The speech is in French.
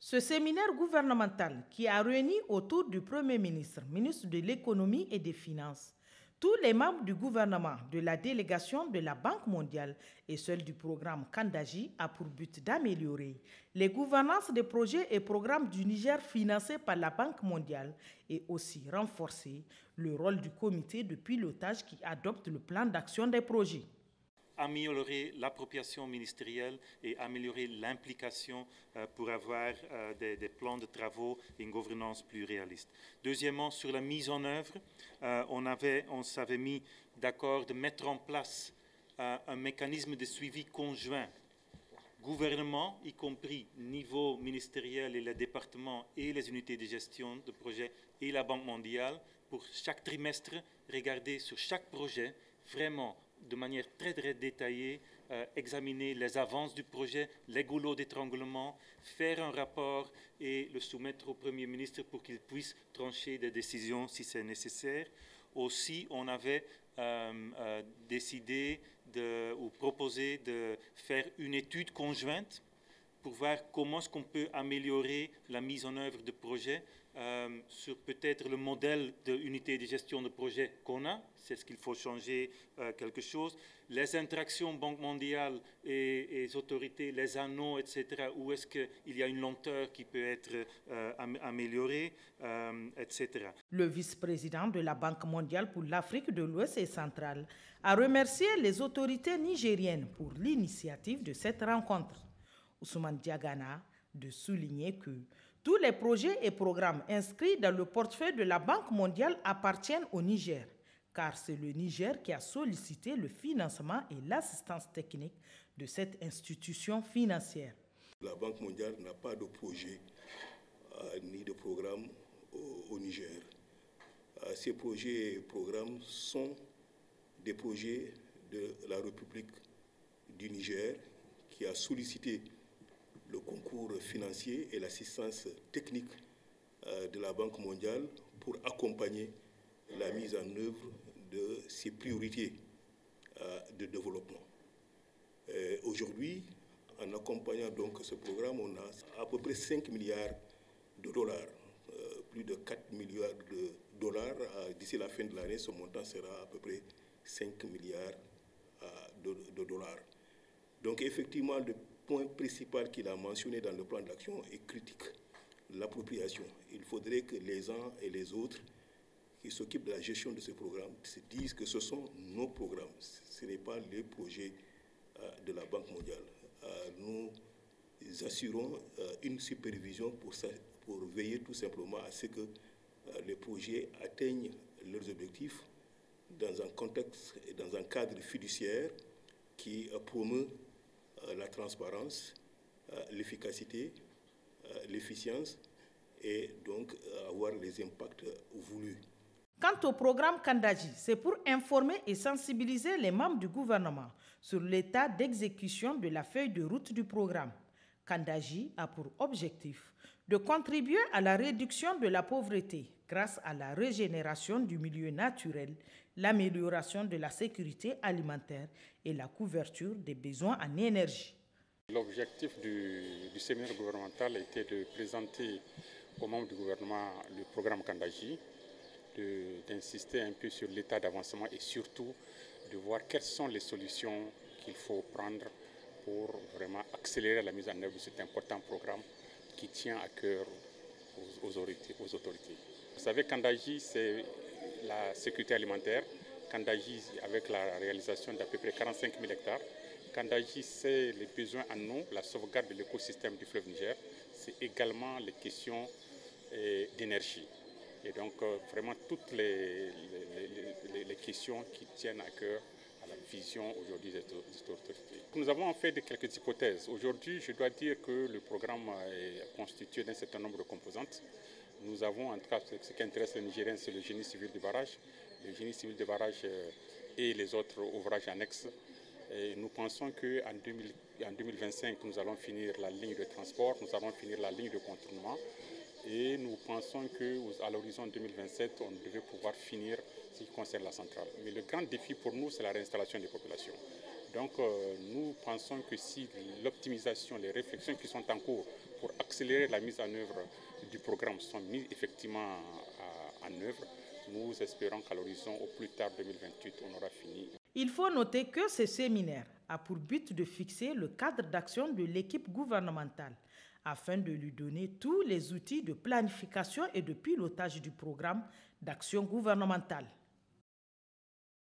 Ce séminaire gouvernemental qui a réuni autour du Premier ministre, ministre de l'Économie et des Finances, tous les membres du gouvernement, de la délégation de la Banque mondiale et celle du programme Kandaji a pour but d'améliorer les gouvernances des projets et programmes du Niger financés par la Banque mondiale et aussi renforcer le rôle du comité de pilotage qui adopte le plan d'action des projets. Améliorer l'appropriation ministérielle et améliorer l'implication pour avoir des plans de travaux et une gouvernance plus réaliste. Deuxièmement, sur la mise en œuvre, on s'avait mis d'accord de mettre en place un mécanisme de suivi conjoint. Gouvernement, y compris niveau ministériel et les départements et les unités de gestion de projet et la Banque mondiale, pour chaque trimestre, regarder sur chaque projet vraiment de manière très détaillée, examiner les avances du projet, les goulots d'étranglement, faire un rapport et le soumettre au Premier ministre pour qu'il puisse trancher des décisions si c'est nécessaire. Aussi, on avait décidé ou proposé de faire une étude conjointe pour voir comment est-ce qu'on peut améliorer la mise en œuvre de projets sur peut-être le modèle d'unité de gestion de projet qu'on a. C'est ce qu'il faut changer quelque chose. Les interactions Banque mondiale et les autorités, les anneaux, etc., où est-ce qu'il y a une lenteur qui peut être améliorée, etc. Le vice-président de la Banque mondiale pour l'Afrique de l'Ouest et centrale a remercié les autorités nigériennes pour l'initiative de cette rencontre. Ousmane Diagana de souligner que tous les projets et programmes inscrits dans le portefeuille de la Banque mondiale appartiennent au Niger, car c'est le Niger qui a sollicité le financement et l'assistance technique de cette institution financière. La Banque mondiale n'a pas de projet ni de programme au Niger. Ces projets et programmes sont des projets de la République du Niger qui a sollicité le concours financier et l'assistance technique de la Banque mondiale pour accompagner la mise en œuvre de ses priorités de développement. Aujourd'hui, en accompagnant donc ce programme, on a à peu près 5 milliards de dollars, plus de 4 milliards de dollars. D'ici la fin de l'année, ce montant sera à peu près 5 milliards de dollars. Donc effectivement, le point principal qu'il a mentionné dans le plan d'action est critique, l'appropriation. Il faudrait que les uns et les autres qui s'occupent de la gestion de ce programme se disent que ce sont nos programmes, ce n'est pas les projets de la Banque mondiale. Nous assurons une supervision pour veiller tout simplement à ce que les projets atteignent leurs objectifs dans un contexte et dans un cadre fiduciaire qui promeut la transparence, l'efficacité, l'efficience et donc avoir les impacts voulus. Quant au programme Kandaji, c'est pour informer et sensibiliser les membres du gouvernement sur l'état d'exécution de la feuille de route du programme. Kandaji a pour objectif de contribuer à la réduction de la pauvreté grâce à la régénération du milieu naturel, l'amélioration de la sécurité alimentaire et la couverture des besoins en énergie. L'objectif du séminaire gouvernemental était de présenter aux membres du gouvernement le programme Kandaji, d'insister un peu sur l'état d'avancement et surtout de voir quelles sont les solutions qu'il faut prendre pour vraiment accélérer la mise en œuvre de cet important programme qui tient à cœur aux autorités. Vous savez, Kandaji, c'est la sécurité alimentaire. Kandaji, avec la réalisation d'à peu près 45 000 hectares. Kandaji, c'est les besoins en eau, la sauvegarde de l'écosystème du fleuve Niger. C'est également les questions d'énergie. Et donc, vraiment, toutes les questions qui tiennent à cœur à la vision aujourd'hui des autorités. Nous avons fait quelques hypothèses. Aujourd'hui, je dois dire que le programme est constitué d'un certain nombre de composantes. Nous avons, en tout cas, ce qui intéresse les Nigériens, c'est le génie civil du barrage. Le génie civil du barrage et les autres ouvrages annexes. Et nous pensons qu'en 2025, nous allons finir la ligne de transport, nous allons finir la ligne de contournement. Et nous pensons qu'à l'horizon 2027, on devait pouvoir finir ce qui concerne la centrale. Mais le grand défi pour nous, c'est la réinstallation des populations. Donc nous pensons que si l'optimisation, les réflexions qui sont en cours pour accélérer la mise en œuvre du programme sont mises effectivement en œuvre, nous espérons qu'à l'horizon, au plus tard 2028, on aura fini. Il faut noter que ce séminaire a pour but de fixer le cadre d'action de l'équipe gouvernementale afin de lui donner tous les outils de planification et de pilotage du programme d'action gouvernementale.